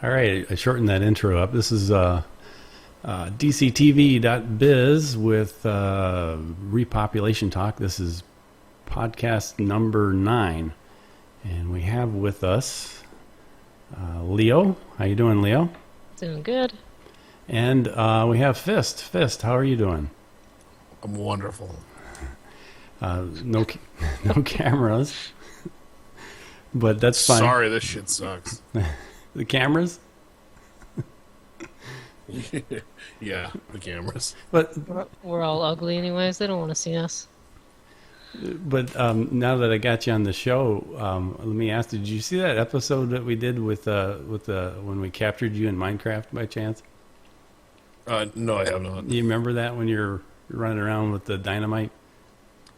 All right, I shortened that intro up. This is DCTV.biz with Repopulation Talk. This is podcast number 9. And we have with us Leo. How you doing, Leo? Doing good. And we have Fist. Fist, how are you doing? I'm wonderful. No cameras. But that's fine. Sorry, this shit sucks. The cameras? Yeah, the cameras. But We're all ugly anyways. They don't want to see us. But now that I got you on the show, let me ask: did you see that episode that we did with when we captured you in Minecraft by chance? No, I have not. You remember that when you're running around with the dynamite?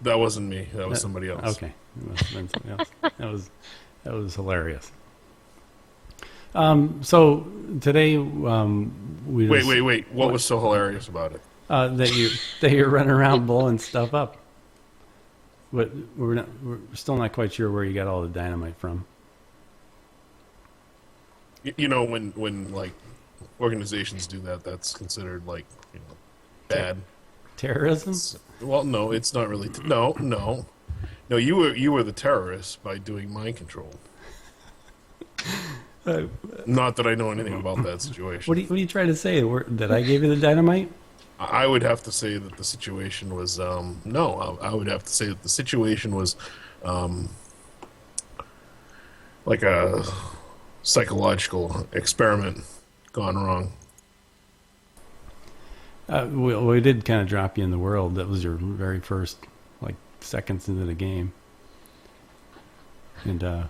That wasn't me. That was somebody else. Okay, it must have been somebody else. That was hilarious. So today we wait. What was so hilarious about it? That you're running around blowing stuff up. But we're still not quite sure where you got all the dynamite from. You know, when like organizations do that, that's considered like bad terrorism. Well, no, it's not really. No. You were the terrorist by doing mind control. Not that I know anything about that situation. What are you trying to say? That I gave you the dynamite? I would have to say that the situation was no. I would have to say that the situation was like a psychological experiment gone wrong. We did kind of drop you in the world. That was your very first seconds into the game, and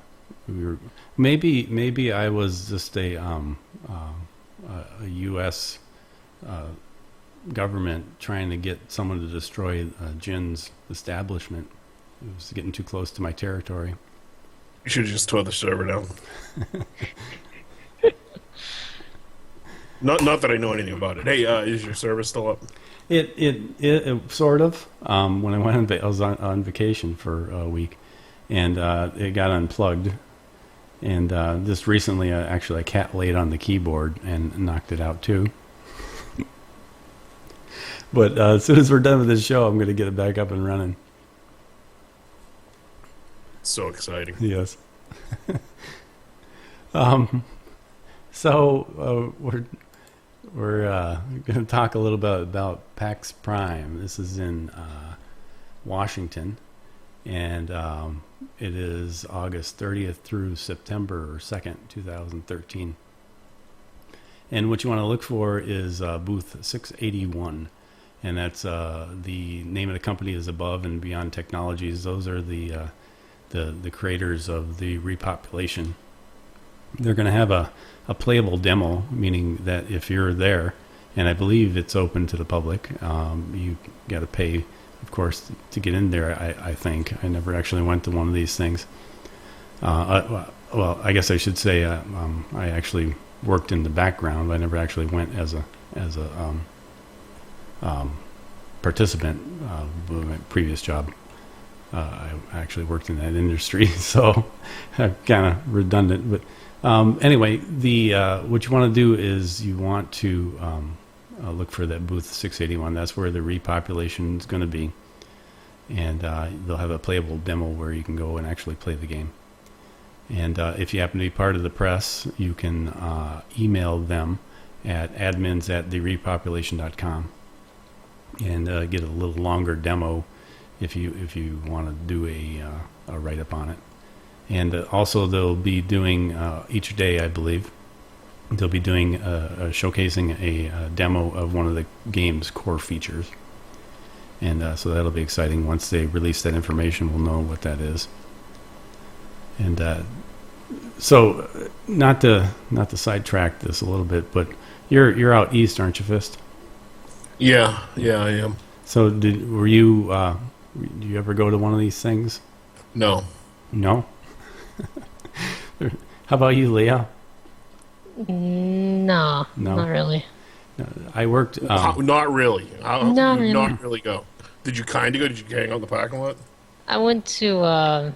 we were maybe I was just a U.S. Government trying to get someone to destroy Jin's establishment. It was getting too close to my territory. You should have just tore the server down. Not that I know anything about it. Hey, is your server still up? It sort of. When I went I was on vacation for a week, and it got unplugged. And just recently, actually, a cat laid on the keyboard and knocked it out too. But as soon as we're done with this show, I'm going to get it back up and running. So exciting. Yes. So we're going to talk a little bit about PAX Prime. This is in Washington, and it is August 30th through September 2nd, 2013. And what you want to look for is booth 681. And that's the name of the company is Above and Beyond Technologies. Those are the creators of the Repopulation. They're going to have a playable demo, meaning that if you're there, and I believe it's open to the public, you got to pay, of course, to get in there. I think I never actually went to one of these things. Well, I guess I should say I actually worked in the background. I never actually went as a participant with my previous job. I actually worked in that industry, so kind of redundant. But anyway, what you want to do is you want to look for that booth 681. That's where the Repopulation is going to be, and they'll have a playable demo where you can go and actually play the game. And if you happen to be part of the press, you can email them at admins@therepopulation.com. and get a little longer demo if you want to do a write-up on it. And also they'll be doing each day, I believe, they'll be doing showcasing a demo of one of the game's core features. And so that'll be exciting. Once they release that information, we'll know what that is. And so not to sidetrack this a little bit, but you're out east, aren't you, Fist? Yeah, I am. So were you do you ever go to one of these things? No. How about you, Leah? No, not really. No, I worked. Not really. How Not did you really. not really go? Did you kind of go? Did you hang out in the parking lot? I went to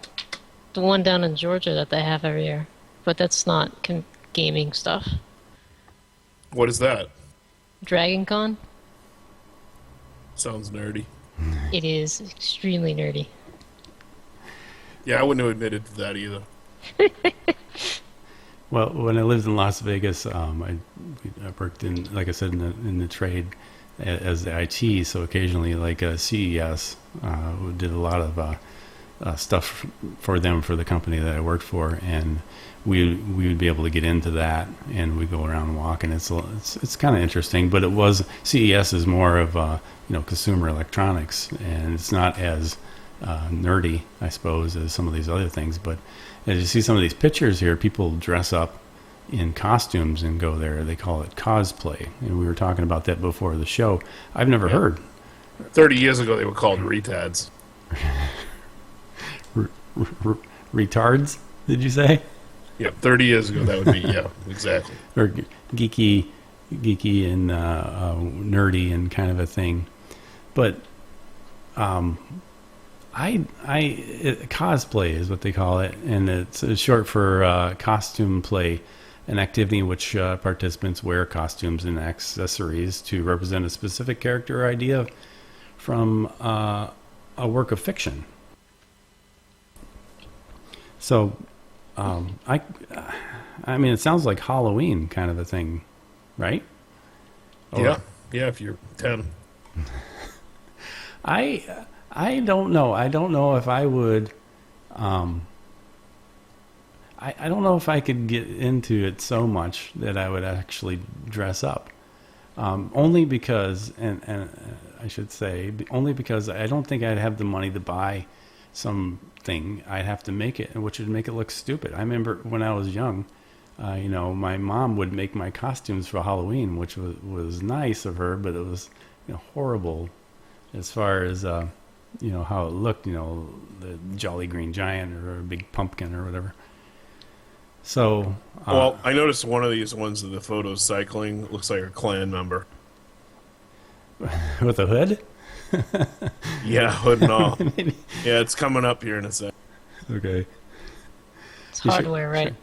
the one down in Georgia that they have every year, but that's not gaming stuff. What is that? Dragon Con. Sounds nerdy. It is extremely nerdy. Yeah, I wouldn't have admitted to that either. Well, when I lived in Las Vegas, I worked in, like I said, in the trade as the IT. So occasionally, like CES, we did a lot of stuff for them for the company that I worked for, and we would be able to get into that, and we go around and walk, and it's kind of interesting. But it was CES is more of consumer electronics, and it's not as nerdy, I suppose, as some of these other things. But as you see some of these pictures here, people dress up in costumes and go there. They call it cosplay, and we were talking about that before the show. I've never heard. 30 years ago, they were called retards. Retards, did you say? Yeah, 30 years ago, that would be, yeah, exactly. Or geeky and nerdy and kind of a thing. But cosplay is what they call it, and it's short for costume play, an activity in which participants wear costumes and accessories to represent a specific character or idea from a work of fiction. So, I mean, it sounds like Halloween kind of a thing, right? Yeah, if you're 10. I don't know. I don't know if I would. I don't know if I could get into it so much that I would actually dress up. Only because, and I should say, only because I don't think I'd have the money to buy something. I'd have to make it, which would make it look stupid. I remember when I was young, my mom would make my costumes for Halloween, which was nice of her, but it was horrible as far as how it looked. The Jolly Green Giant or a big pumpkin or whatever. So, well, I noticed one of these ones of the photos cycling looks like a clan member with a hood. Yeah, hood and all. Yeah, it's coming up here in a sec. Okay. It's hardware, right?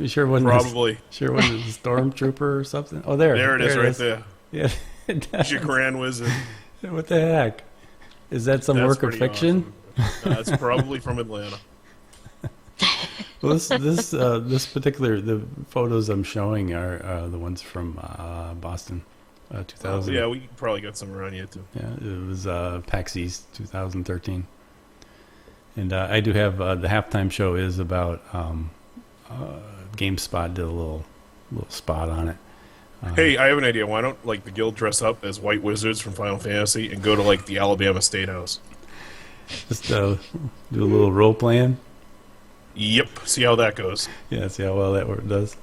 Sure wasn't probably. Sure wasn't a stormtrooper or something. Oh, there it is, right there. Yeah, it does. Your Grand Wizard. What the heck? Is that some work of fiction? Awesome. That's probably from Atlanta. Well, this particular, the photos I'm showing are the ones from Boston, 2000. Yeah, we probably got some around here too. Yeah, it was PAX East 2013, and I do have the halftime show is about GameSpot did a little spot on it. Hey, I have an idea. Why don't the guild dress up as white wizards from Final Fantasy and go to the Alabama State House? Just do a little role playing. Yep. See how that goes. Yeah, see how well that does.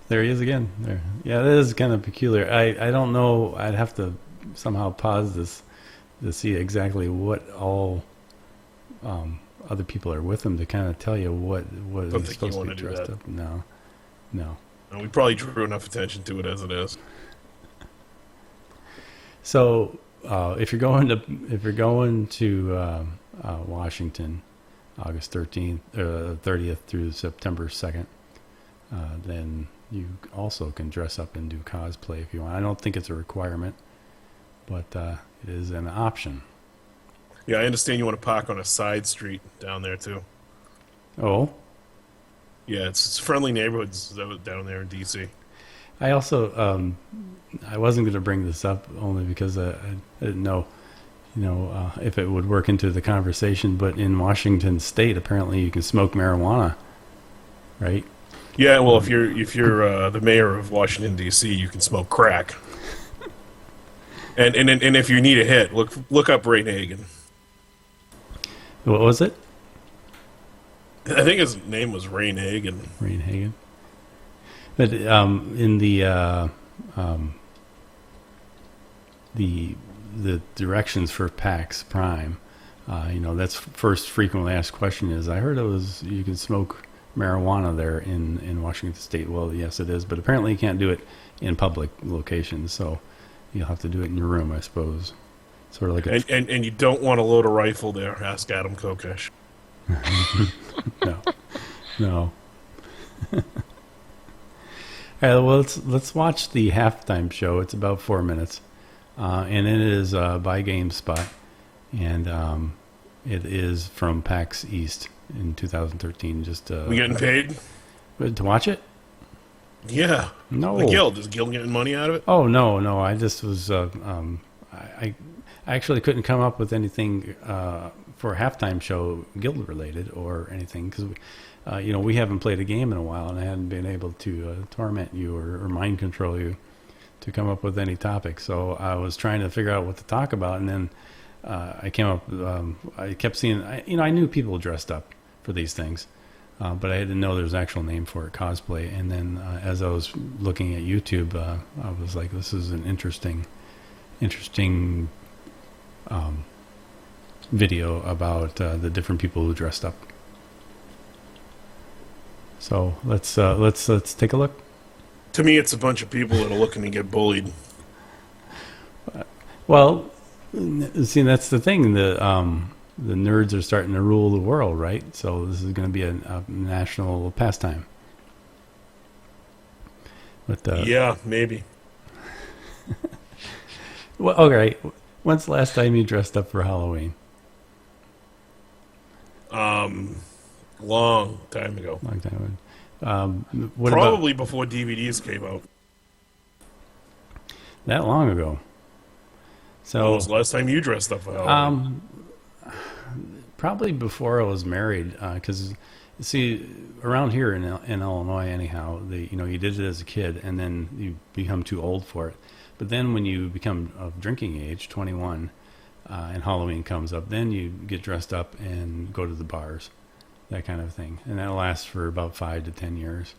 There he is again. There. Yeah, that is kind of peculiar. I don't know. I'd have to somehow pause this to see exactly what all other people are with him to kind of tell you what is supposed to be dressed up. No. And we probably drew enough attention to it as it is. So. If you're going to Washington, August 30th through September 2nd, then you also can dress up and do cosplay if you want. I don't think it's a requirement, but it is an option. Yeah, I understand you want to park on a side street down there too. Oh? Yeah, it's friendly neighborhoods down there in DC. I also I wasn't going to bring this up only because I didn't know, if it would work into the conversation. But in Washington State, apparently you can smoke marijuana, right? Yeah, well, if you're the mayor of Washington D.C., you can smoke crack. And if you need a hit, look up Ray Hagen. What was it? I think his name was Ray Hagen. Ray Hagen. But in the directions for PAX Prime, that's first frequently asked question is, I heard you can smoke marijuana there in Washington State. Well, yes, it is, but apparently you can't do it in public locations, so you'll have to do it in your room, I suppose. Sort of like and you don't want to load a rifle there. Ask Adam Kokesh. No. All right, well, let's watch the halftime show. It's about 4 minutes, and it is by GameSpot, and it is from PAX East in 2013. Just We getting paid? to watch it? Yeah. No. The Guild. Is Guild getting money out of it? Oh no! I just was I actually couldn't come up with anything for a halftime show guild related or anything because we haven't played a game in a while and I hadn't been able to torment you or mind control you to come up with any topic. So I was trying to figure out what to talk about, and then I came up. I kept seeing. I knew people dressed up for these things. But I didn't know there was an actual name for it, cosplay. And then as I was looking at YouTube, I was like, this is an interesting video about the different people who dressed up. So let's take a look. To me, it's a bunch of people that are looking to get bullied. Well, see, that's the thing. The nerds are starting to rule the world, right? So this is going to be a national pastime. But, yeah, maybe. Well, okay. When's the last time you dressed up for Halloween? Long time ago. Long time ago. Probably before DVDs came out. That long ago. So When was the last time you dressed up for Halloween? Probably before I was married, because see, around here in Illinois, anyhow, you did it as a kid, and then you become too old for it. But then when you become of drinking age, 21, and Halloween comes up, then you get dressed up and go to the bars, that kind of thing, and that lasts for about 5 to 10 years.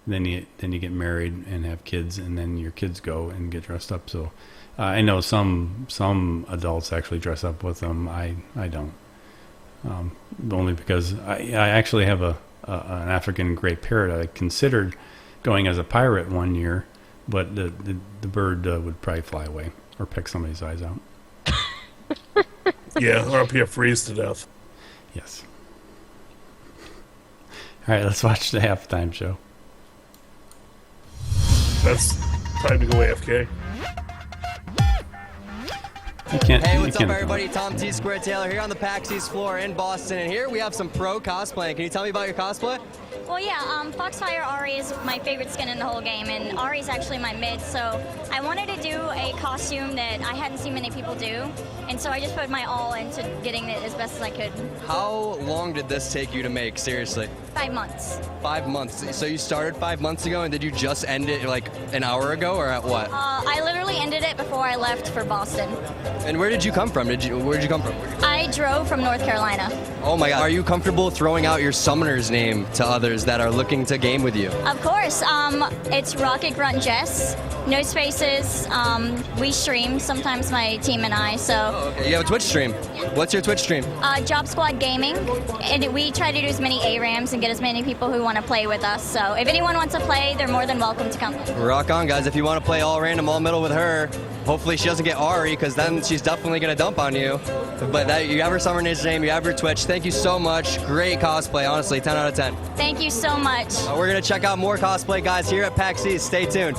And then you get married and have kids, and then your kids go and get dressed up. So I know some adults actually dress up with them. I don't. Only because I actually have an African gray parrot. I considered going as a pirate one year, but the bird would probably fly away or peck somebody's eyes out. Yeah, or up here freeze to death. Yes. All right, let's watch the halftime show. That's time to go AFK. Hey, what's up, everybody? Tom T. Square Taylor here on the PAX East floor in Boston, and here we have some pro cosplaying. Can you tell me about your cosplay? Well, yeah, Foxfire Ari is my favorite skin in the whole game, and Ari is actually my mid, so I wanted to do a costume that I hadn't seen many people do, and so I just put my all into getting it as best as I could. How long did this take you to make, seriously? 5 months. 5 months. So you started 5 months ago, and did you just end it like an hour ago, or at what? I literally ended it before I left for Boston. And where did you come from? Where did you come from? I drove from North Carolina. Oh my God. Are you comfortable throwing out your summoner's name to others that are looking to game with you? Of course. It's Rocket Grunt Jess. No spaces. We stream, sometimes my team and I, so. Oh, okay. You have a Twitch stream. What's your Twitch stream? Job Squad Gaming. And we try to do as many ARAMs and get as many people who want to play with us. So if anyone wants to play, they're more than welcome to come. Rock on, guys. If you want to play all random, all middle with her, hopefully she doesn't get Ari, because then she's definitely going to dump on you. But you have her summoner's name, you have her Twitch. Thank you so much. Great cosplay, honestly. 10 out of 10. Thank you so much. We're going to check out more cosplay, guys, here at PAX East. Stay tuned.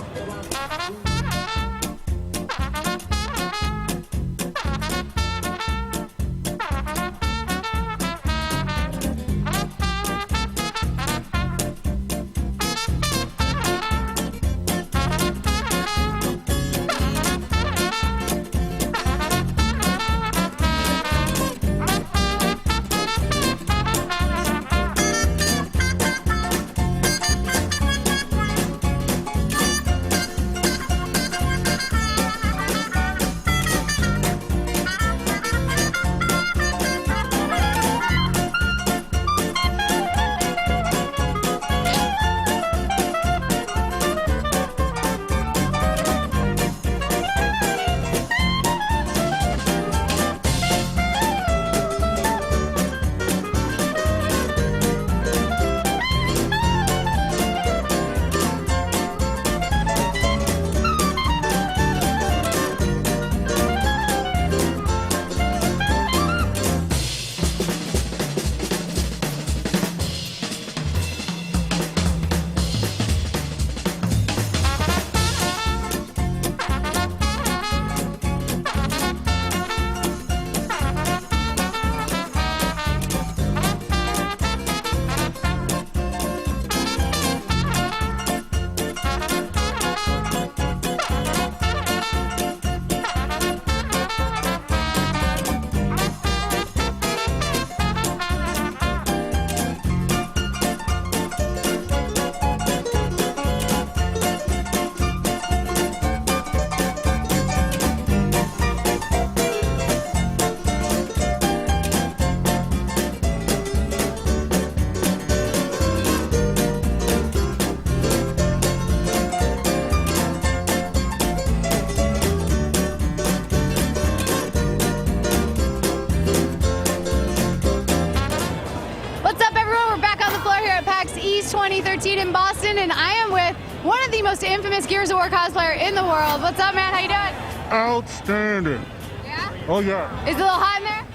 and I am with one of the most infamous Gears of War cosplayer in the world. What's up, man? How you doing? Outstanding. Yeah? Oh, yeah. Is it a little hot in there?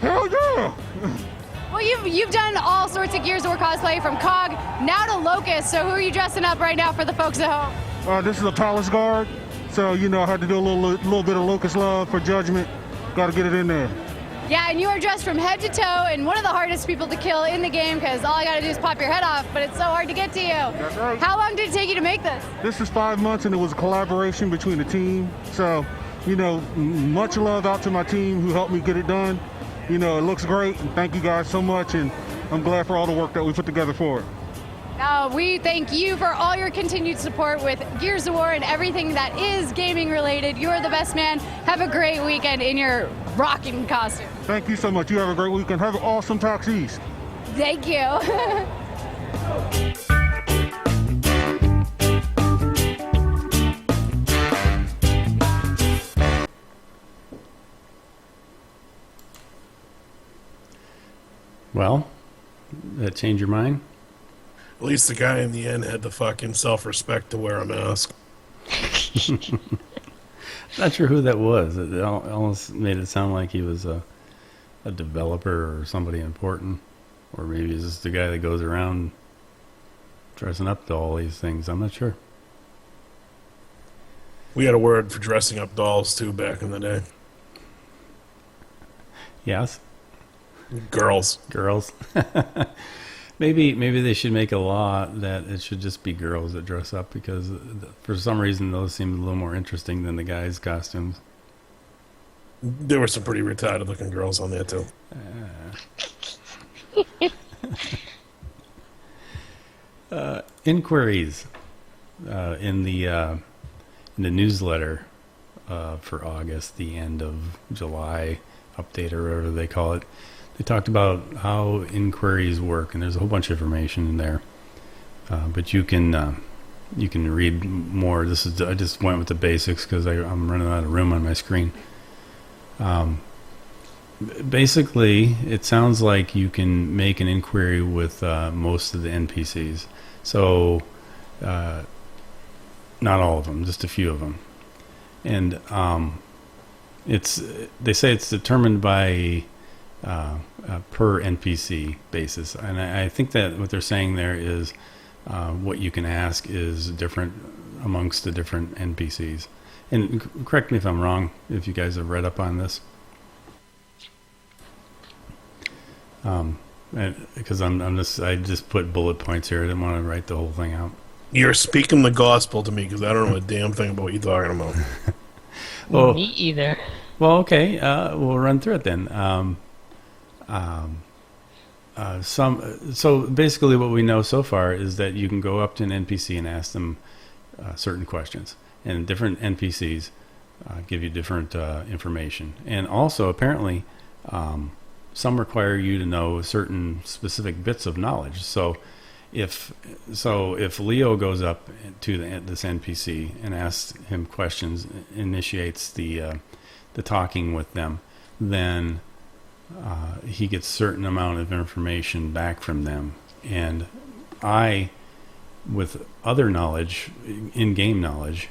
Hell yeah. Well, you've done all sorts of Gears of War cosplay, from COG now to Locust. So who are you dressing up right now for the folks at home? This is a Palace Guard. So, I had to do a little bit of Locust love for Judgment. Got to get it in there. Yeah, and you are dressed from head to toe, and one of the hardest people to kill in the game, because all I got to do is pop your head off, but it's so hard to get to you. That's right. How long did it take you to make this? This is 5 months, and it was a collaboration between the team. So, much love out to my team who helped me get it done. It looks great, and thank you guys so much, and I'm glad for all the work that we put together for it. We thank you for all your continued support with Gears of War and everything that is gaming related. You are the best, man. Have a great weekend in your rocking costume. Thank you so much. You have a great weekend. Have an awesome PAX East. Thank you. Well, that change your mind? At least the guy in the end had the fucking self-respect to wear a mask. Not sure who that was. It almost made it sound like he was a developer or somebody important. Or maybe he's just the guy that goes around dressing up to all these things. I'm not sure. We had a word for dressing up dolls, too, back in the day. Yes? Girls. Girls. Maybe they should make a law that it should just be girls that dress up, because for some reason those seem a little more interesting than the guys' costumes. There were some pretty retarded looking girls on there too. Inquiries in the newsletter for August, the end of July update or whatever they call it. They talked about how inquiries work, and there's a whole bunch of information in there. But you can read more. I just went with the basics because I'm running out of room on my screen. Basically, it sounds like you can make an inquiry with most of the NPCs. So, not all of them, just a few of them. And they say it's determined by per NPC basis, and I think that what they're saying there is what you can ask is different amongst the different NPCs. And correct me if I'm wrong, if you guys have read up on this, because I just put bullet points here. I didn't want to write the whole thing out. You're speaking the gospel to me because I don't know a damn thing about what you're talking about. Well, me either. Well, okay, we'll run through it then. So basically what we know so far is that you can go up to an NPC and ask them certain questions, and different NPCs give you different information. And also apparently some require you to know certain specific bits of knowledge. So if Leo goes up to this NPC and asks him questions, initiates the talking with them, then he gets a certain amount of information back from them. And I, with other knowledge, in-game knowledge,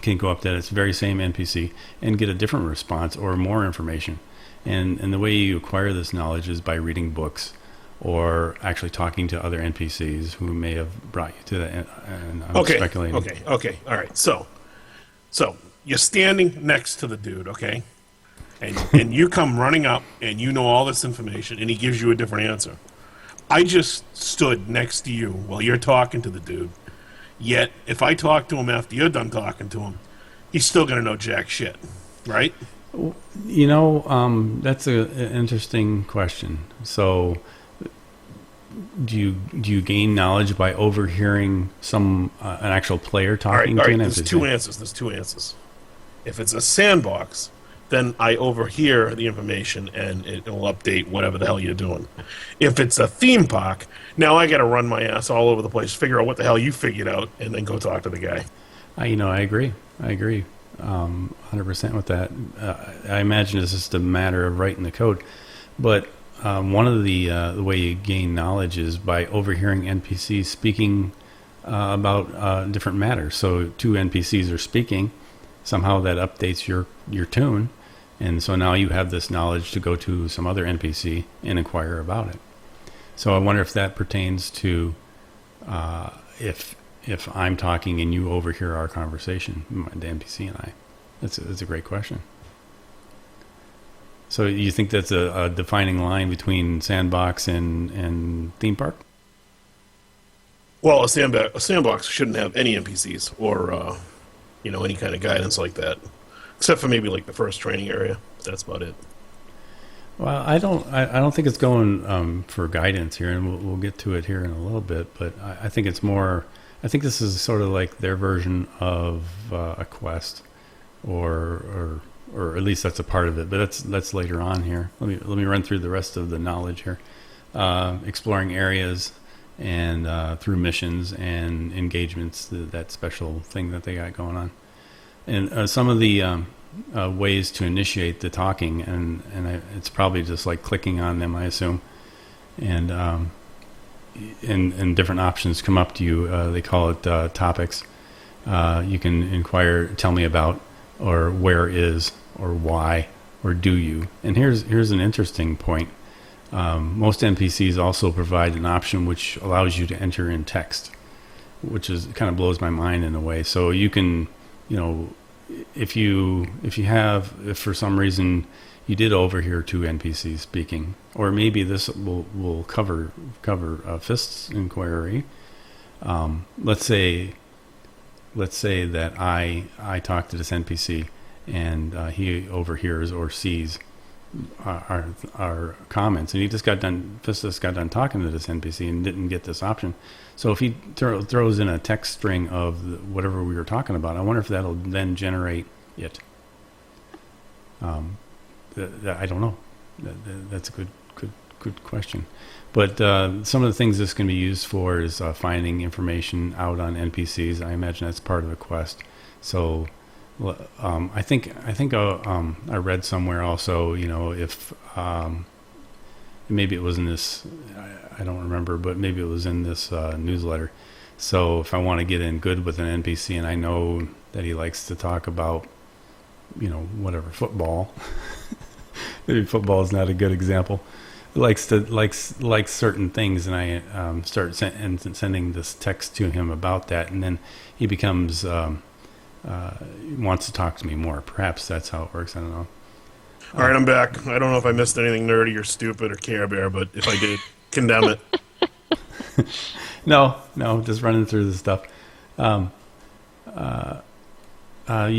can go up to this very same NPC and get a different response or more information. And the way you acquire this knowledge is by reading books or actually talking to other NPCs who may have brought you to that. And I'm speculating. Okay. All right. So you're standing next to the dude, okay? And you come running up, and you know all this information, and he gives you a different answer. I just stood next to you while you're talking to the dude. Yet, if I talk to him after you're done talking to him, he's still going to know jack shit, right? You know, that's an interesting question. So, do you gain knowledge by overhearing an actual player talking to an NPC? There's two answers. If it's a sandbox, then I overhear the information and it'll update whatever the hell you're doing. If it's a theme park, now I got to run my ass all over the place, figure out what the hell you figured out, and then go talk to the guy. I agree. 100% with that. I imagine it's just a matter of writing the code. But one of the way you gain knowledge is by overhearing NPCs speaking about different matters. So two NPCs are speaking. Somehow that updates your tune. And so now you have this knowledge to go to some other NPC and inquire about it. So I wonder if that pertains to if I'm talking and you overhear our conversation, the NPC and I. That's a great question. So you think that's a defining line between sandbox and theme park? Well, a sandbox shouldn't have any NPCs or any kind of guidance like that, except for maybe like the first training area. That's about it. Well, I don't think it's going for guidance here, and we'll get to it here in a little bit. But I think it's more. I think this is sort of like their version of a quest, or at least that's a part of it. But that's later on here. Let me run through the rest of the knowledge here. Exploring areas and through missions and engagements, that special thing that they got going on, and some of the ways to initiate the talking, and it's probably just like clicking on them, I assume, and different options come up to you. They call it topics. You can inquire, tell me about, or where is, or why, or do you. And here's an interesting point. Most NPCs also provide an option which allows you to enter in text, which kind of blows my mind in a way. So you can, if for some reason you did overhear two NPCs speaking, or maybe this will cover Fist's inquiry. Let's say that I talk to this NPC and he overhears or sees our comments, and Fist just got done talking to this NPC and didn't get this option. So if he throws in a text string of whatever we were talking about, I wonder if that'll then generate it. I don't know. That's a good question. But some of the things this can be used for is finding information out on NPCs. I imagine that's part of the quest. So I think I read somewhere also, if maybe it was in this, I don't remember, but maybe it was in this newsletter. So if I want to get in good with an NPC and I know that he likes to talk about, whatever, football. Maybe football is not a good example. Likes certain things, and I start sending this text to him about that, and then he becomes wants to talk to me more. Perhaps that's how it works. I don't know. All right, I'm back. I don't know if I missed anything nerdy or stupid or Care Bear, but if I did, condemn it. No, just running through the stuff. You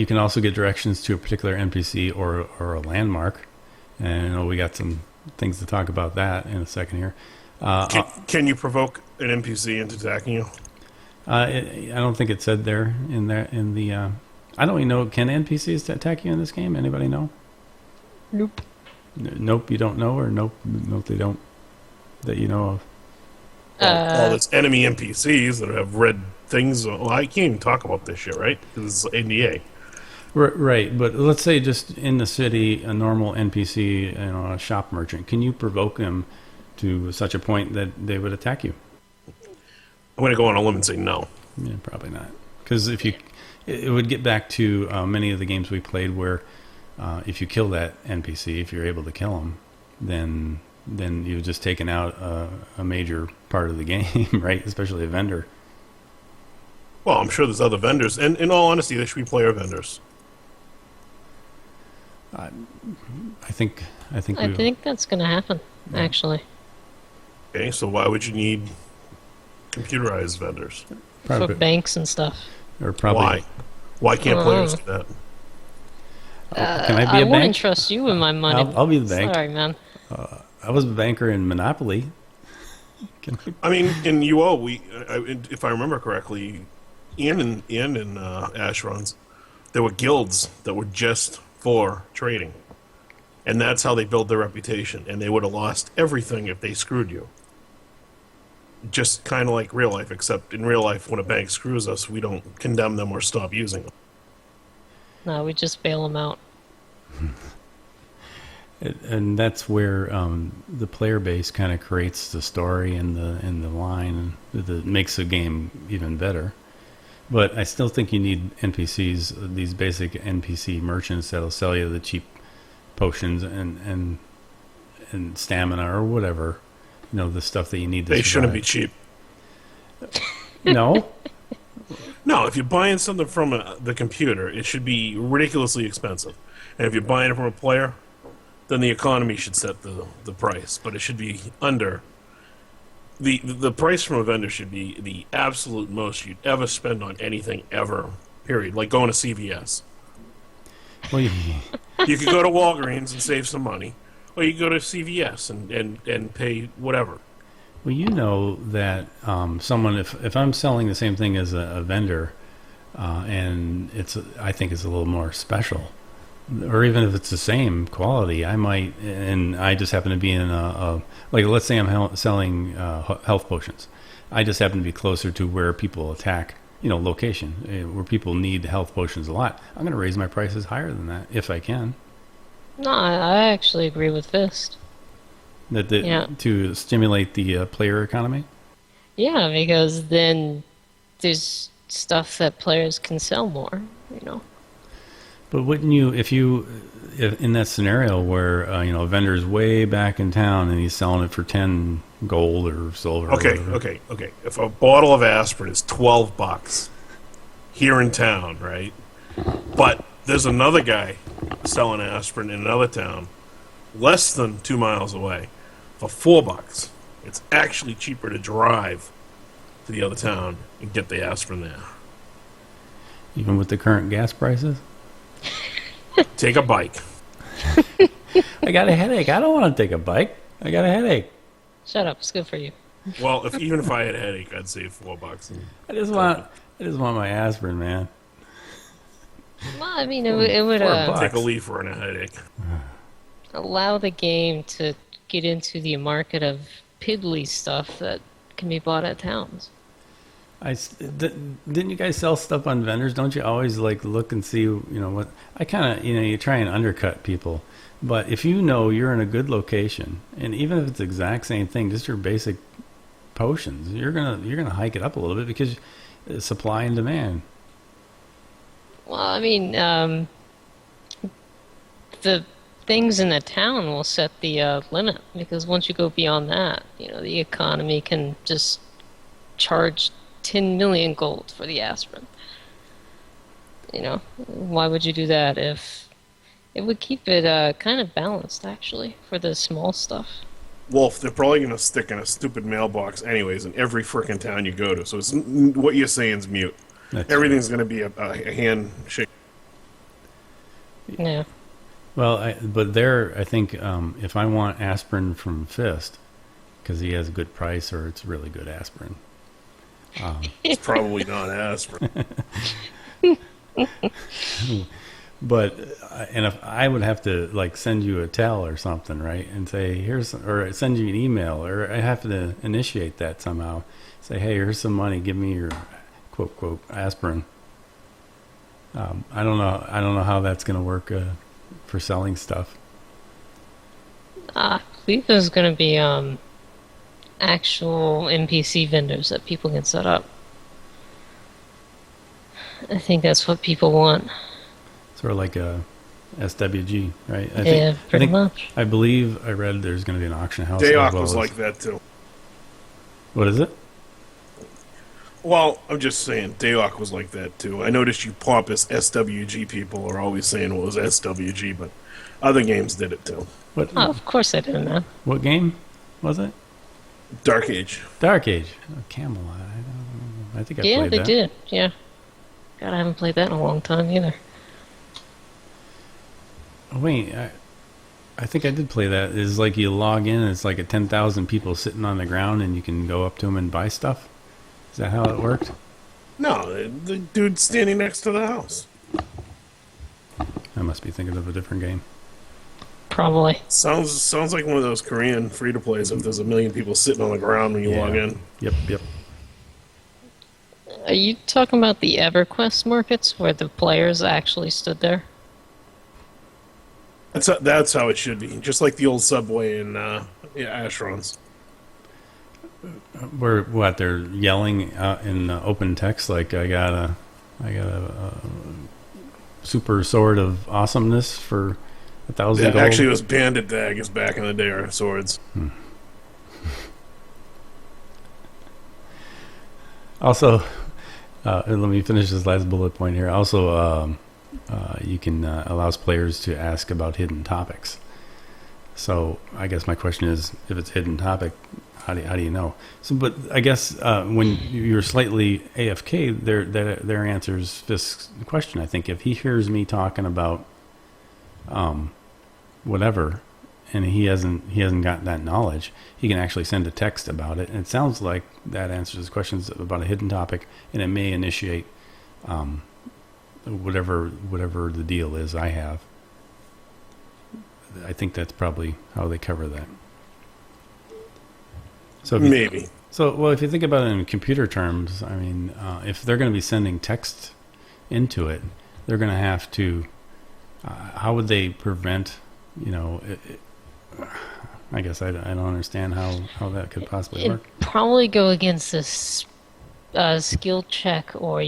can also get directions to a particular NPC or a landmark. And we got some things to talk about that in a second here. Can you provoke an NPC into attacking you? I don't think it said there in the. I don't even know. Can NPCs attack you in this game? Anybody know? Nope. Nope, you don't know, or nope, they don't. That you know of. Well, there's enemy NPCs that have red things. Well, I can't even talk about this shit, right? Because it's NDA. Right, but let's say just in the city, a normal NPC, a shop merchant, can you provoke them to such a point that they would attack you? I'm going to go on a limb and say no. Yeah, probably not. Because it would get back to many of the games we played where if you kill that NPC, if you're able to kill him, then you've just taken out a major part of the game, right? Especially a vendor. Well, I'm sure there's other vendors, and in all honesty, they should be player vendors. I think that's going to happen, actually. Okay, so why would you need computerized vendors? For banks and stuff. Or probably why can't players do that? Can I be a bank? wouldn't trust you with my money. I'll be the bank. Sorry, man. I was a banker in Monopoly. I mean, in UO, if I remember correctly, and in Ash runs, there were guilds that were just for trading, and that's how they build their reputation. And they would have lost everything if they screwed you. Just kind of like real life, except in real life, when a bank screws us, we don't condemn them or stop using them. No, we just bail them out. And that's where the player base kind of creates the story and the line that makes the game even better. But I still think you need NPCs, these basic NPC merchants that'll sell you the cheap potions and stamina or whatever, the stuff that you need to They survive. shouldn't be cheap. No. No, if you're buying something from the computer, it should be ridiculously expensive. And if you're buying it from a player, then the economy should set the price. But it should be under. The price from a vendor should be the absolute most you'd ever spend on anything ever, period. Like going to CVS. Well, You could go to Walgreens and save some money, or you could go to CVS and pay whatever. well, you know that someone, if I'm selling the same thing as a vendor, and I think it's a little more special, or even if it's the same quality, I might, and I just happen to be in like, let's say I'm selling health potions. I just happen to be closer to where people attack, location, where people need health potions a lot. I'm going to raise my prices higher than that if I can. No, I actually agree with Fist. Yeah. To stimulate the player economy. Yeah, because then there's stuff that players can sell more, But wouldn't you, if in that scenario where a vendor's way back in town and he's selling it for 10 gold or silver? Okay. If a bottle of aspirin is $12 here in town, right? But there's another guy selling aspirin in another town, less than 2 miles away, for $4. It's actually cheaper to drive to the other town and get the aspirin there. Even with the current gas prices? Take a bike. I got a headache. I don't want to take a bike. I got a headache. Shut up. It's good for you. Well, even if I had a headache, I'd save $4. I just want my aspirin, man. Well, I mean, it would $4. Take a leaf for a headache. allow the game to get into the market of piddly stuff that can be bought at towns. Didn't you guys sell stuff on vendors? Don't you always look and see what I kind of you try and undercut people, but if you're in a good location, and even if it's the exact same thing, just your basic potions, you're gonna hike it up a little bit because supply and demand. Well, I mean, the things in the town will set the limit, because once you go beyond that, the economy can just charge 10 million gold for the aspirin. Why would you do that? If it would keep it kind of balanced, actually, for the small stuff. Wolf, they're probably going to stick in a stupid mailbox anyways in every frickin' town you go to, so what you're saying is mute. Everything's going to be a handshake. Yeah. Well, I think if I want aspirin from Fist, because he has a good price or it's really good aspirin. It's probably not aspirin. But if I would have to send you a tell or something, right, and say or send you an email, or I have to initiate that somehow. Say, hey, here's some money. Give me your quote aspirin. I don't know how that's going to work for selling stuff. I believe there's going to be actual NPC vendors that people can set up. I think that's what people want. Sort of like a SWG, right? Pretty much. I believe I read there's going to be an auction house. Dayok was like that too. What is it? Well, I'm just saying, Dayok was like that too. I noticed you pompous SWG people are always saying it was SWG, but other games did it too. What? Oh, of course I did, man. What game was it? Dark Age. Dark Age. Oh, Camelot. I think I played that. Yeah, they did. Yeah. God, I haven't played that in a long time either. Oh, wait, I think I did play that. It's like you log in and it's like 10,000 people sitting on the ground and you can go up to them and buy stuff. Is that how it worked? No, the dude standing next to the house. I must be thinking of a different game. Probably. Sounds like one of those Korean free-to-plays if there's 1 million people sitting on the ground when you log in. Yep. Are you talking about the EverQuest markets where the players actually stood there? That's how it should be. Just like the old subway in Ashrons. Where what they're yelling out in open text like I got a super sword of awesomeness for 1,000 gold. Actually, it was bandit daggers back in the day, or swords. Also, let me finish this last bullet point here. Also, you can allows players to ask about hidden topics. So I guess my question is, if it's a hidden topic, how do you know? So, but I guess when you're slightly AFK, there answers this question. I think if he hears me talking about whatever, and he hasn't got that knowledge, he can actually send a text about it, and it sounds like that answers his questions about a hidden topic, and it may initiate whatever the deal is I have. I think that's probably how they cover that. So maybe. Well, if you think about it in computer terms, I mean, if they're going to be sending text into it, they're going to have to. How would they prevent? I guess I don't understand how that could possibly work. Probably go against this skill check, or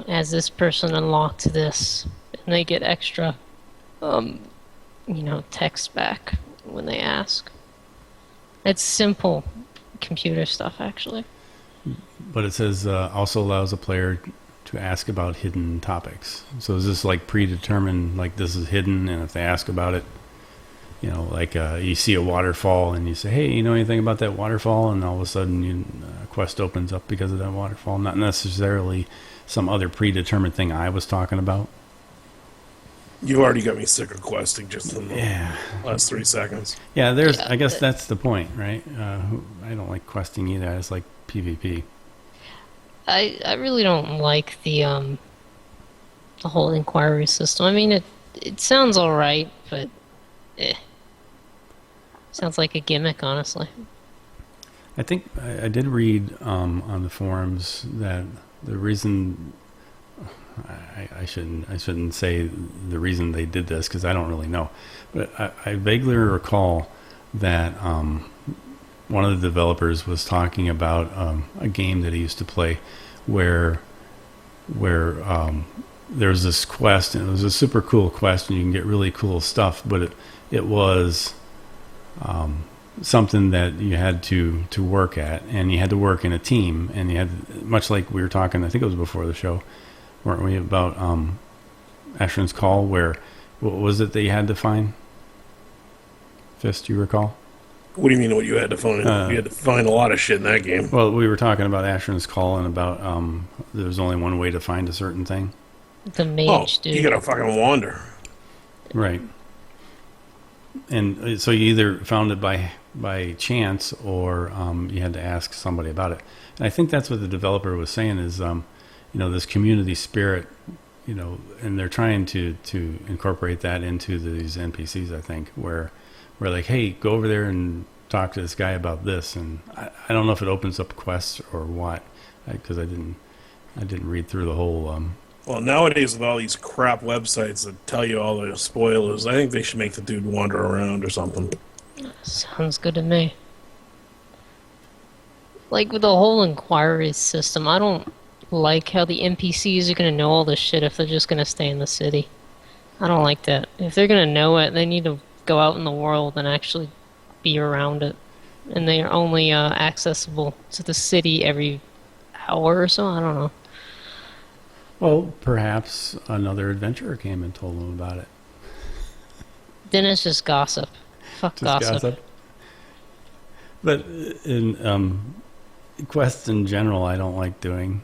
as this person unlocked this, and they get extra, text back when they ask. It's simple computer stuff, actually. But it says also allows a player to ask about hidden topics. So is this like predetermined, like this is hidden, and if they ask about it, like you see a waterfall and you say, hey, you know anything about that waterfall? And all of a sudden a quest opens up because of that waterfall. Not necessarily some other predetermined thing I was talking about. You already got me sick of questing just in the last 3 seconds. Yeah, I guess that's the point, right? I don't like questing either. I just like PvP. I really don't like the whole inquiry system. I mean, it sounds all right, but sounds like a gimmick, honestly. I think I did read on the forums that the reason I shouldn't say the reason they did this because I don't really know, but I vaguely recall that one of the developers was talking about a game that he used to play where there's this quest, and it was a super cool quest, and you can get really cool stuff, but it was something that you had to work at, and you had to work in a team, and you had, much like we were talking, I think it was before the show, weren't we, about Ashran's Call, where, what was it that you had to find? Fist, do you recall? What do you mean what you had to find? You had to find a lot of shit in that game. Well, we were talking about Ashran's Call and about there was only one way to find a certain thing. The mage, dude. You gotta fucking wander. Right. And so you either found it by chance or you had to ask somebody about it. And I think that's what the developer was saying is, this community spirit, and they're trying to incorporate that into these NPCs, I think, where we're like, hey, go over there and talk to this guy about this. And I don't know if it opens up quests or what, because I didn't read through the whole... Well, nowadays with all these crap websites that tell you all the spoilers, I think they should make the dude wander around or something. Sounds good to me. Like with the whole inquiry system, I don't like how the NPCs are going to know all this shit if they're just going to stay in the city. I don't like that. If they're going to know it, they need to go out in the world and actually be around it. And they are only accessible to the city every hour or so. I don't know. Well, perhaps another adventurer came and told them about it. Then it's just gossip. Fuck just gossip. But in quests in general, I don't like doing,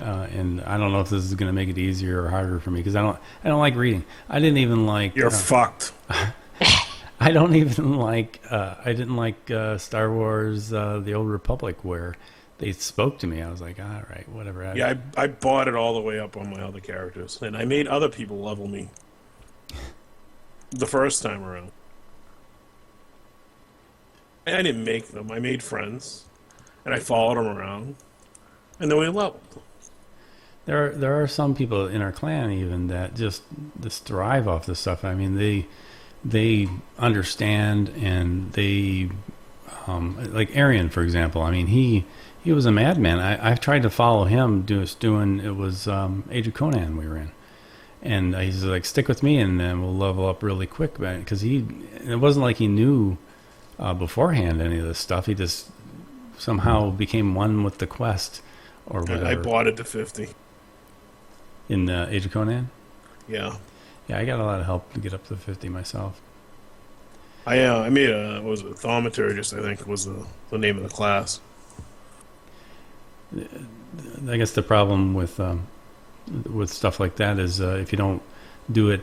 and I don't know if this is going to make it easier or harder for me because I don't like reading. I didn't even like. You're fucked. I don't even like. I didn't like Star Wars: The Old Republic, where they spoke to me. I was like, all right, whatever. Yeah, I bought it all the way up on my other characters, and I made other people level me the first time around. I didn't make them. I made friends, and I followed them around, and then we leveled. There are some people in our clan even that just thrive off this stuff. I mean, they understand, and they like Arian, for example. I mean, he was a madman. I've tried to follow him doing it was Age of Conan we were in, and he's like, stick with me, and then we'll level up really quick, because it wasn't like he knew beforehand any of this stuff. He just somehow became one with the quest or whatever. I bought it to 50 in Age of Conan. Yeah. Yeah, I got a lot of help to get up to 50 myself. I made a thaumaturgist, I think was the name of the class. I guess the problem with stuff like that is if you don't do it,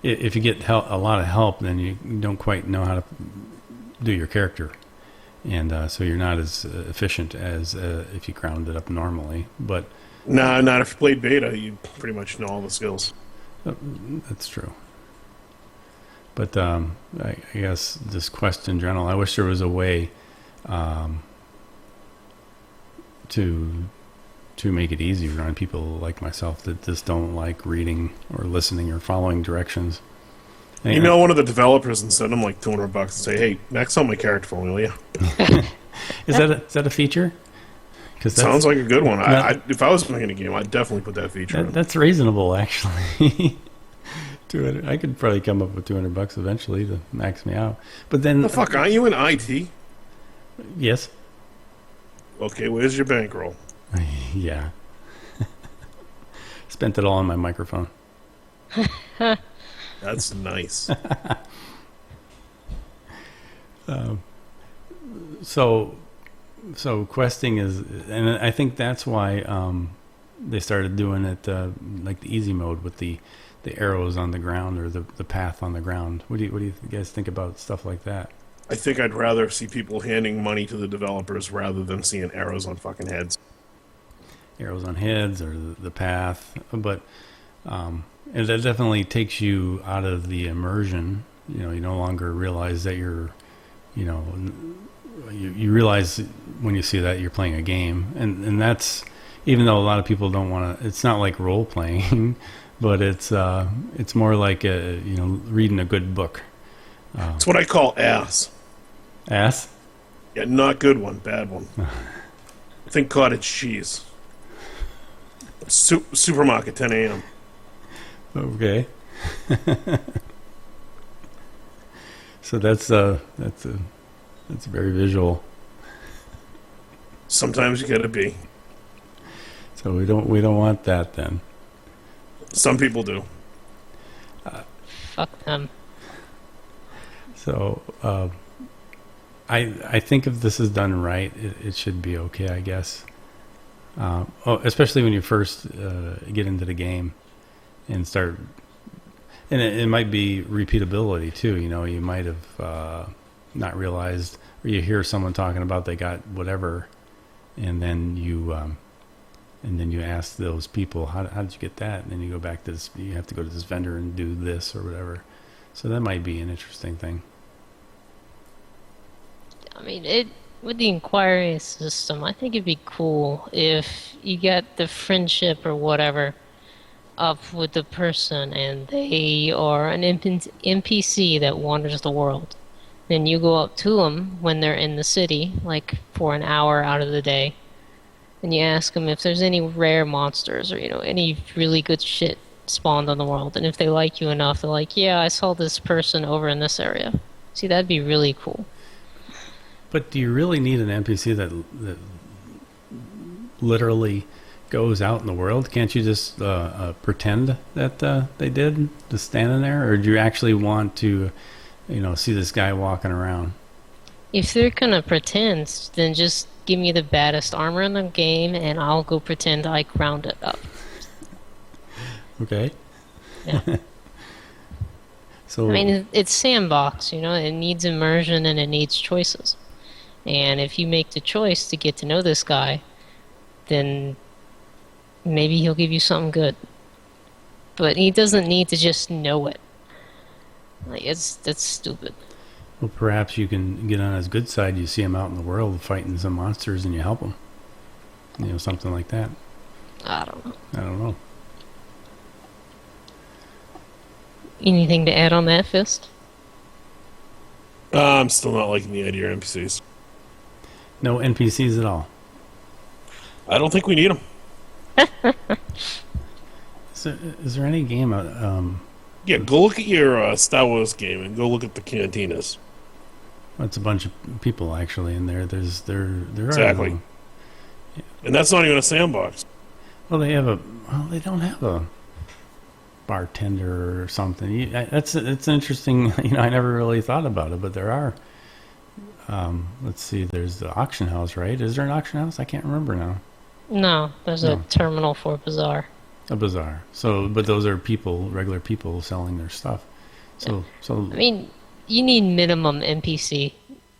if you get a lot of help, then you don't quite know how to do your character, and so you're not as efficient as if you ground it up normally. But not if you played beta, you pretty much know all the skills. That's true. But I guess this quest in general, I wish there was a way to make it easier on people like myself that just don't like reading or listening or following directions. You know, one of the developers and send them like $200 and say, "Hey, max out my character for me, will you?" Is that a feature? Because sounds like a good one. If I was making a game, I'd definitely put that feature in. That's reasonable, actually. 200. I could probably come up with $200 eventually to max me out. But then, the fuck, aren't you in IT? Yes. Okay, where's your bankroll? Yeah. Spent it all on my microphone. That's nice. So questing is, and I think that's why they started doing it like the easy mode with the arrows on the ground, or the path on the ground. What do you guys think about stuff like that? I think I'd rather see people handing money to the developers rather than seeing arrows on fucking heads. Arrows on heads, or the path, but and that definitely takes you out of the immersion. You know, you no longer realize that you're, you know, you realize when you see that you're playing a game, and that's, even though a lot of people don't want to, it's not like role playing, but it's more like reading a good book. It's what I call ass. Ass? Yeah, not good one, bad one. Think cottage cheese. Supermarket, 10 a.m. Okay. So that's very visual. Sometimes you gotta be. So we don't want that then. Some people do. Fuck them. So I think if this is done right, it should be okay, I guess. Especially when you first get into the game and start, and it might be repeatability too. You know, you might have not realized, or you hear someone talking about they got whatever, and then you ask those people, how did you get that? And then you go back to this, you have to go to this vendor and do this or whatever. So that might be an interesting thing. I mean, with the inquiry system, I think it'd be cool if you get the friendship or whatever up with the person, and they are an NPC that wanders the world. Then you go up to them when they're in the city, like for an hour out of the day, and you ask them if there's any rare monsters or, you know, any really good shit spawned on the world. And if they like you enough, they're like, yeah, I saw this person over in this area. See, that'd be really cool. But do you really need an NPC that literally goes out in the world? Can't you just pretend that they did, just standing there? Or do you actually want to, you know, see this guy walking around? If they're gonna pretend, then just give me the baddest armor in the game, and I'll go pretend I ground it up. Okay. Yeah. So I mean, it's sandbox, you know, it needs immersion and it needs choices. And if you make the choice to get to know this guy, then maybe he'll give you something good. But he doesn't need to just know it. Like, that's stupid. Well, perhaps you can get on his good side. You see him out in the world fighting some monsters and you help him. You know, something like that. I don't know. Anything to add on that, Fist? I'm still not liking the idea of NPCs. No NPCs at all. I don't think we need them. Is there any game? Yeah, go look at your Star Wars game and go look at the cantinas. It's a bunch of people actually in there. There Exactly. are. And that's not even a sandbox. Well, they don't have a bartender or something. It's interesting. I never really thought about it, but there are. Let's see. There's the auction house, right? Is there an auction house? I can't remember now. No, there's a terminal for Bazaar. A bazaar. So, but those are people, regular people selling their stuff. So. I mean, you need minimum NPC,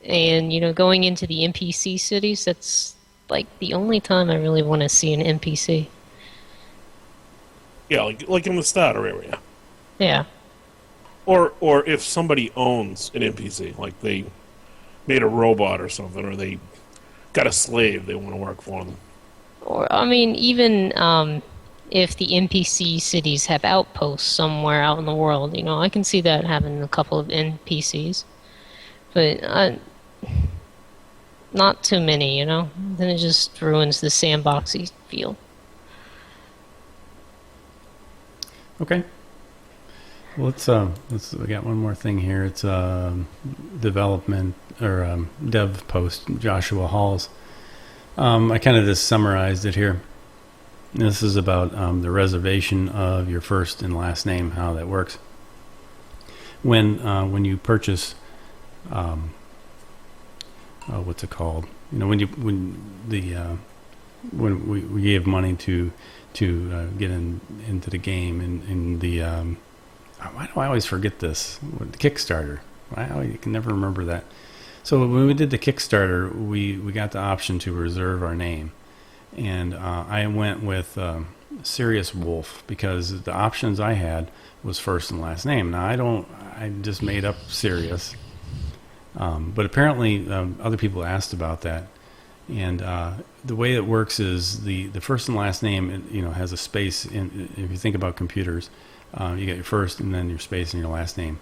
and going into the NPC cities, that's like the only time I really want to see an NPC. Yeah, like in the starter area. Yeah. Or if somebody owns an NPC, like they made a robot or something, or they got a slave they want to work for them. Or, I mean, even if the NPC cities have outposts somewhere out in the world, I can see that having a couple of NPCs. But not too many, Then it just ruins the sandboxy feel. Okay. Well, we got one more thing here. It's development or dev post Joshua Hall's. I kind of just summarized it here. This is about the reservation of your first and last name, how that works. When you purchase, what's it called? When we gave money to get into the game and the why do I always forget this? The Kickstarter. I can never remember that. So when we did the Kickstarter, we got the option to reserve our name. And I went with Serious Wolf because the options I had was first and last name. Now I just made up Serious. But apparently other people asked about that. And the way it works is the first and last name, has a space. If you think about computers, you got your first and then your space and your last name.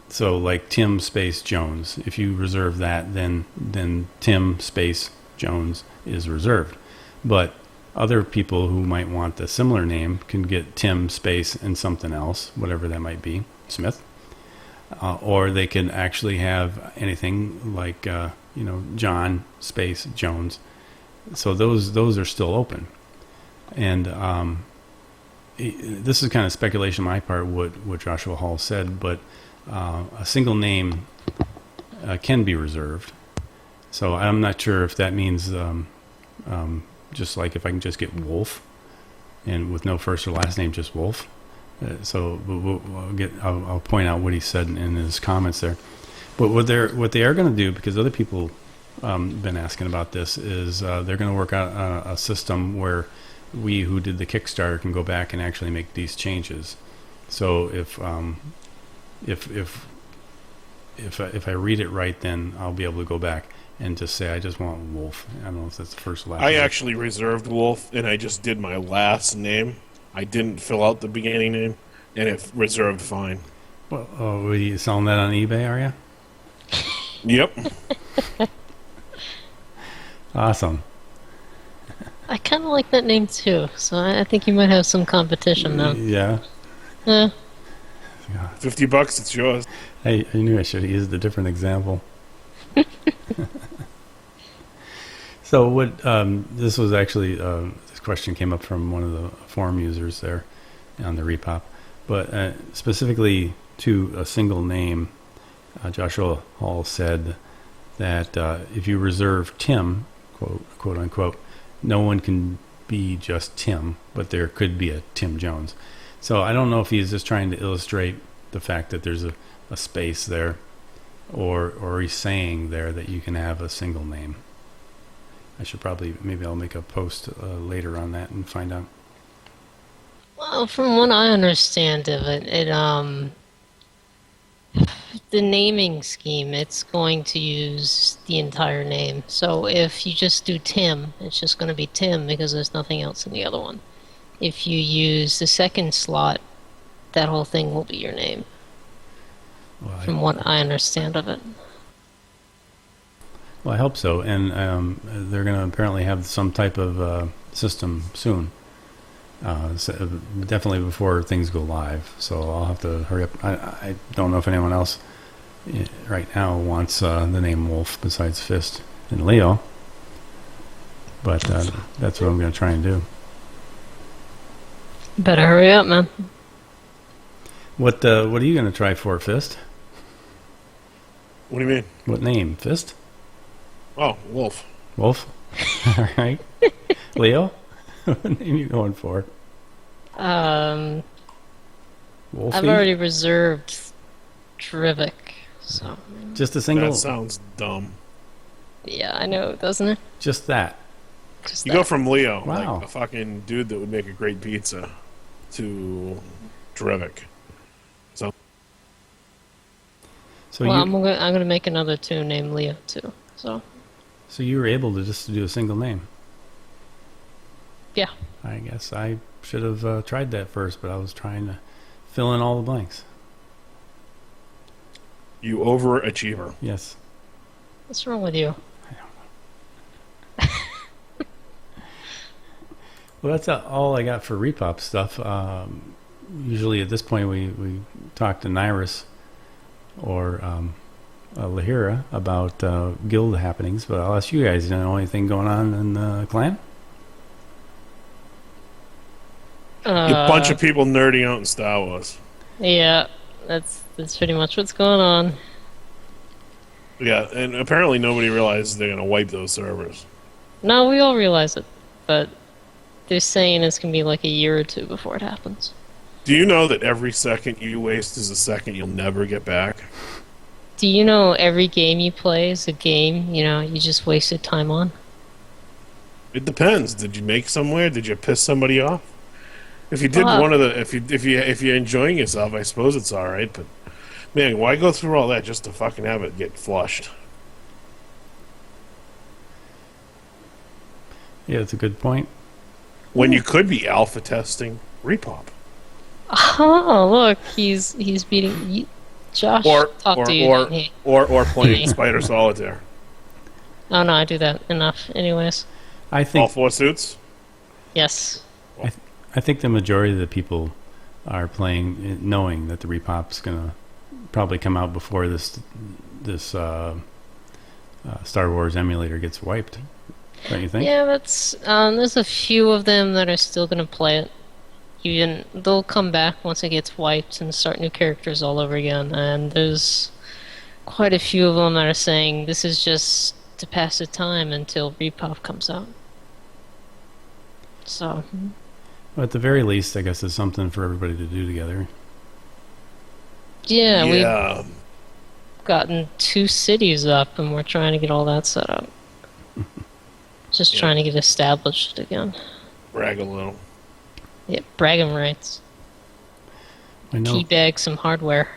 So like Tim space Jones, if you reserve that, then Tim space Jones is reserved. But other people who might want a similar name can get Tim space and something else, whatever that might be, Smith. Or they can actually have anything like John space Jones. So those are still open. And this is kind of speculation on my part, what Joshua Hall said, but a single name can be reserved. So I'm not sure if that means just like if I can just get Wolf, and with no first or last name, just Wolf. So I'll point out what he said in his comments there. But what they are going to do, because other people been asking about this, is they're going to work out a system where we who did the Kickstarter can go back and actually make these changes. So if I read it right, then I'll be able to go back and just say I just want Wolf. I don't know if that's the first or last name. Actually reserved Wolf, and I just did my last name. I didn't fill out the beginning name, and it reserved fine. Well, are you selling that on eBay, are you? Yep. Awesome. I kind of like that name too, so I think you might have some competition now. Yeah. Yeah. $50, it's yours. I knew I should have used a different example. So what? This was actually this question came up from one of the forum users there on the Repop, but specifically to a single name, Joshua Hall said that if you reserve Tim, quote unquote, no one can be just Tim, but there could be a Tim Jones. So I don't know if he's just trying to illustrate the fact that there's a space there, or he's saying there that you can have a single name. I should maybe I'll make a post later on that and find out. Well, from what I understand of it, the naming scheme, it's going to use the entire name. So if you just do Tim, it's just going to be Tim because there's nothing else in the other one. If you use the second slot, that whole thing will be your name. Well, from what I understand of it. Well, I hope so. And they're going to apparently have some type of system soon. Definitely before things go live. So I'll have to hurry up. I don't know if anyone else right now wants the name Wolf besides Fist and Leo. But that's what I'm going to try and do. Better hurry up, man. What are you going to try for, Fist? What do you mean? What name? Fist? Oh, Wolf. Wolf? All right. Leo? What name are you going for? Wolfie? I've already reserved Drivik, so... Just a single... That sounds dumb. Yeah, I know, doesn't it? Just that. Just You that. go from Leo, Wow. like a fucking dude that would make a great pizza, to Drivik. So Well, you I'm gonna make another tune named Leo, too, so... so you were able to just do a single name. Yeah. I guess I should have tried that first, but I was trying to fill in all the blanks. You overachiever. Yes. What's wrong with you? Well, that's all I got for Repop stuff. Usually at this point we talk to Nyrus or Lahira about guild happenings, but I'll ask you guys, you know anything going on in the clan? A bunch of people nerding out in Star Wars. Yeah, that's pretty much what's going on. Yeah, and apparently nobody realizes they're going to wipe those servers. No, we all realize it, but they're saying it's gonna be like a year or two before it happens. Do you know that every second you waste is a second you'll never get back? Do you know every game you play is a game, you just wasted time on? It depends. Did you make somewhere? Did you piss somebody off? If you did if you're enjoying yourself, I suppose it's all right. But man, why go through all that just to fucking have it get flushed? Yeah, it's a good point. When you could be alpha testing Repop, Oh, look, he's beating Josh. or talk to you. or playing Spider Solitaire. Oh no, I do that enough, anyways. I All think four suits. Yes. I think the majority of the people are playing knowing that the Repop's gonna probably come out before this Star Wars emulator gets wiped. Don't you think? Yeah, that's there's a few of them that are still gonna play it. Even they'll come back once it gets wiped and start new characters all over again. And there's quite a few of them that are saying this is just to pass the time until Repop comes out. So. Well, at the very least, I guess it's something for everybody to do together. Yeah, Yeah. we've gotten 2 cities up, and we're trying to get all that set up. Just trying to get established again. Brag a little. Yeah, bragging rights. I know. Teabag some hardware.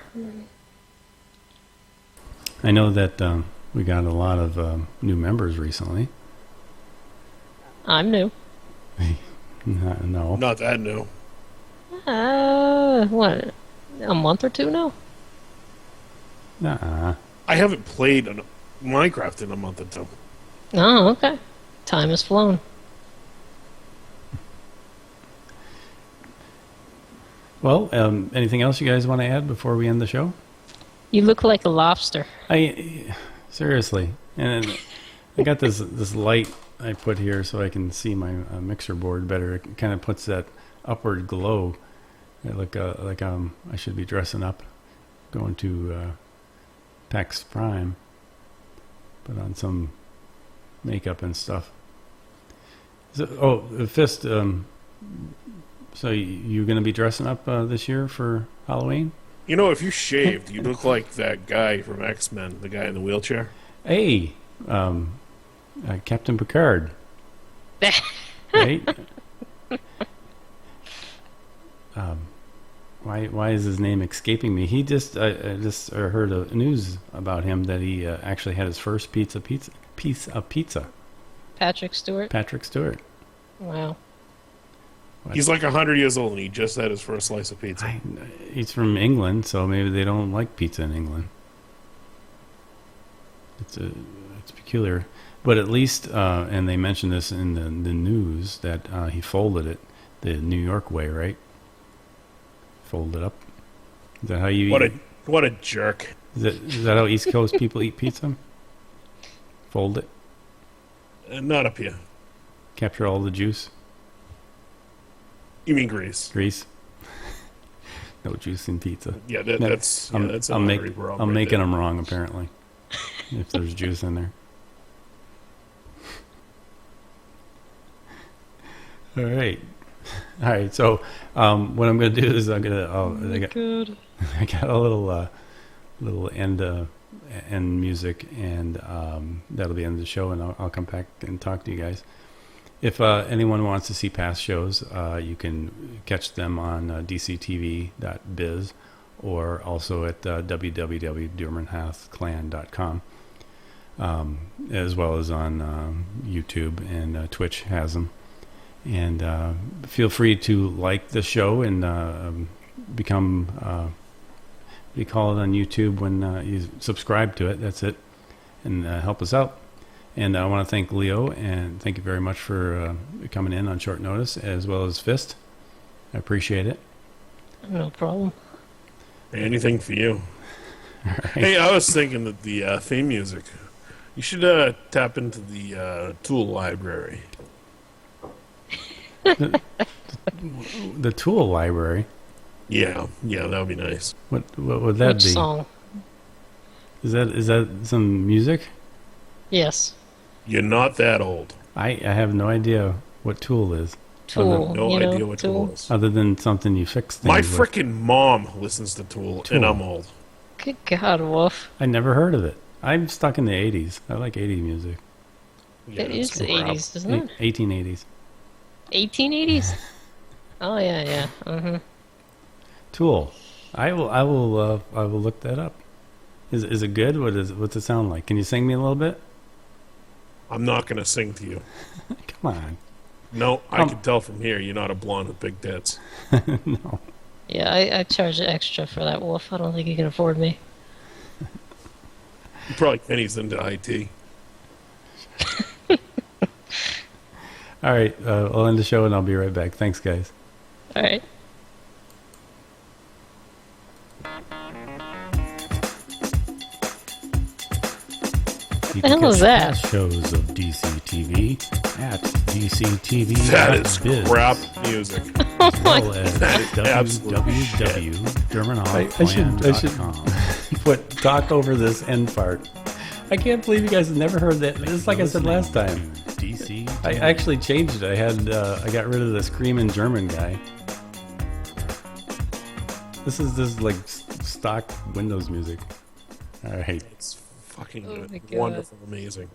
I know that we got a lot of new members recently. I'm new. No. Not that new. What? A month or 2 now? Nah. I haven't played Minecraft in a month or 2. Oh, okay. Time has flown. Well, anything else you guys want to add before we end the show? You look like a lobster. Seriously, and I got this light I put here so I can see my mixer board better. It kind of puts that upward glow. I look like I should be dressing up, going to PAX Prime, put on some makeup and stuff. Fist. So you going to be dressing up this year for Halloween? You know, if you shaved, you look like that guy from X-Men, the guy in the wheelchair. Hey, Captain Picard. Right? Why is his name escaping me? He just I just heard news about him that he actually had his first piece of pizza. Patrick Stewart. Patrick Stewart. Wow. He's like 100 years old, and he just had his first slice of pizza. He's from England, so maybe they don't like pizza in England. It's peculiar, but at least, and they mentioned this in the news that he folded it the New York way, right? Fold it up. Is that how you eat? What a jerk! Is that how East Coast people eat pizza? Fold it. Not up here. Capture all the juice. You mean Greece? Grease. No juice in pizza. Yeah, that's I'm making there. them wrong apparently. If there's juice in there. All right. So what I'm going to do is I got a little end music, and that'll be the end of the show, and I'll come back and talk to you guys. If anyone wants to see past shows, you can catch them on dctv.biz or also at www.durmanhathclan.com, as well as on YouTube, and Twitch has them. And feel free to like the show and become, we call it on YouTube when you subscribe to it. That's it. And help us out. And I want to thank Leo, and thank you very much for coming in on short notice, as well as Fist. I appreciate it. No problem. Anything for you. Right. Hey, I was thinking that the theme music, you should tap into the tool library. The Tool library. Yeah, that would be nice. What would that Which be? song? Is that some music? Yes. You're not that old. I have no idea what Tool is. Tool. No you know, idea what Tool is. Other than something you fix things My with. frickin' mom listens to Tool, and I'm old. Good God, Wolf. I never heard of it. I'm stuck in the 80s. I like 80s music. Yeah, It is that's the crap. 80s, isn't it? 1880s. 1880s? Oh, yeah. Mm-hmm. Tool. I will look that up. Is it good? What's it sound like? Can you sing me a little bit? I'm not going to sing to you. Come on. No, I can tell from here you're not a blonde with big tits. No. Yeah, I charge extra for that, Wolf. I don't think you can afford me. You probably pennies into IT. All right. I'll end the show and I'll be right back. Thanks, guys. All right. You The can hell is catch that? past shows of DCTV at DCTV. That is crap music. Oh As my well as That is absolute www.dermanhoffclan.com. Talk over this end part. I can't believe you guys have never heard that. Just like I said last time. DC. I actually changed it. I got rid of the screaming German guy. This is like stock Windows music. All right. It's fucking Oh good. my God. Wonderful, amazing.